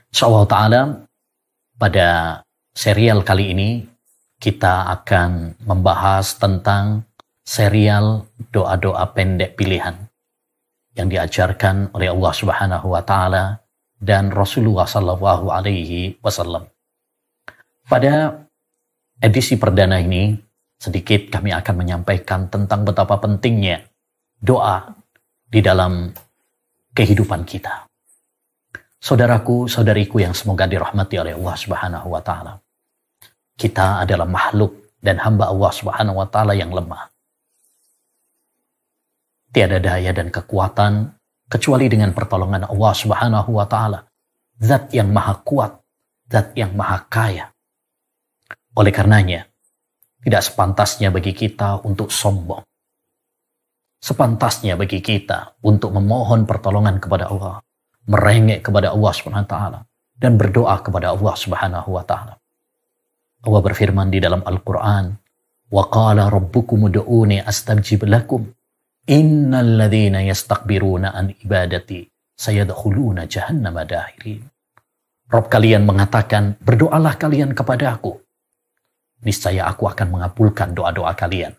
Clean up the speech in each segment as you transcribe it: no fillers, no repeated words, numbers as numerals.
Insyaallah ta'ala pada serial kali ini kita akan membahas tentang serial doa-doa pendek pilihan yang diajarkan oleh Allah Subhanahu wa taala dan Rasulullah sallallahu alaihi wasallam. Pada edisi perdana ini sedikit kami akan menyampaikan tentang betapa pentingnya doa di dalam kehidupan kita. Saudaraku, saudariku yang semoga dirahmati oleh Allah Subhanahu wa taala. Kita adalah makhluk dan hamba Allah Subhanahu wa taala yang lemah. Tiada daya dan kekuatan kecuali dengan pertolongan Allah Subhanahu wa taala. Zat yang maha kuat, zat yang maha kaya. Oleh karenanya, tidak sepantasnya bagi kita untuk sombong. Sepantasnya bagi kita untuk memohon pertolongan kepada Allah, merengek kepada Allah Subhanahu wa taala dan berdoa kepada Allah Subhanahu wa taala. Allah berfirman di dalam Al-Qur'an, "Wa qala rabbukum ud'uni astajib lakum. Innal ladzina yastakbiruna an ibadati sayadkhuluna jahannama dakhirin." Rabb kalian mengatakan, "Berdoalah kalian kepada aku. Niscaya aku akan mengabulkan doa-doa kalian.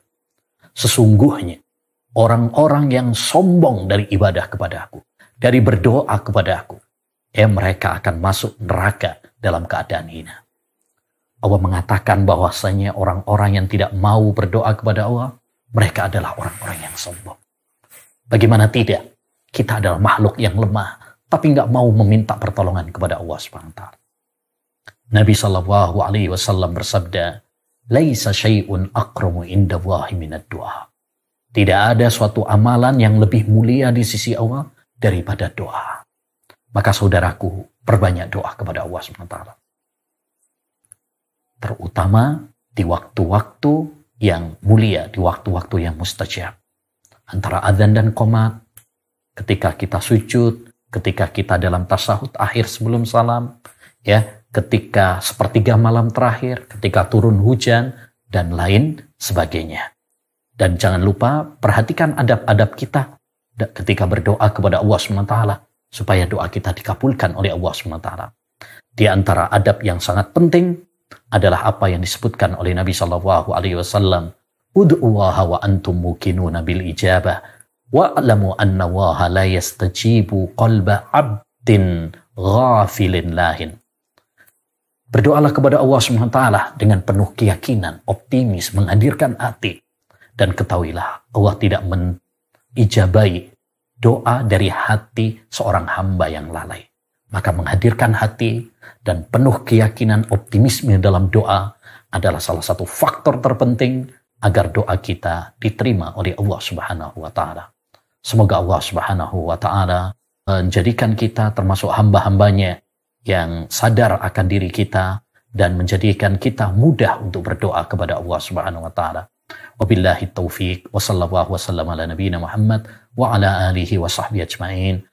Sesungguhnya orang-orang yang sombong dari ibadah kepada aku, dari berdoa kepada aku, mereka akan masuk neraka dalam keadaan hina." Allah mengatakan bahwasanya orang-orang yang tidak mau berdoa kepada Allah, mereka adalah orang-orang yang sombong. Bagaimana tidak? Kita adalah makhluk yang lemah, tapi nggak mau meminta pertolongan kepada Allah SWT. Nabi SAW bersabda, "Laisa syai'un akramu indallahi minad du'a." Tidak ada suatu amalan yang lebih mulia di sisi Allah daripada doa. Maka saudaraku, perbanyak doa kepada Allah SWT. Terutama di waktu-waktu yang mulia, di waktu-waktu yang mustajab. Antara adzan dan qomat, ketika kita sujud, ketika kita dalam tasyahud akhir sebelum salam, ketika sepertiga malam terakhir, ketika turun hujan, dan lain sebagainya. Dan jangan lupa perhatikan adab-adab kita ketika berdoa kepada Allah SWT, supaya doa kita dikabulkan oleh Allah SWT. Di antara adab yang sangat penting adalah apa yang disebutkan oleh Nabi SAW. "Ud'ullaha wa antum muqinuna bil ijabah, wa'lamu anna Allaha la yastajibu qalba 'abdin ghafilin lahin." Berdoalah kepada Allah SWT dengan penuh keyakinan, optimis, menghadirkan hati. Dan ketahuilah, Allah tidak mengijabai doa dari hati seorang hamba yang lalai. Maka menghadirkan hati dan penuh keyakinan, optimisme dalam doa adalah salah satu faktor terpenting agar doa kita diterima oleh Allah Subhanahu wa taala. Semoga Allah Subhanahu wa taala menjadikan kita termasuk hamba-hambanya yang sadar akan diri kita dan menjadikan kita mudah untuk berdoa kepada Allah Subhanahu wa taala. Wabillahi taufiq wa sallallahu wasallam ala nabiyina Muhammad wa ala alihi wa sahbihi ajma'in.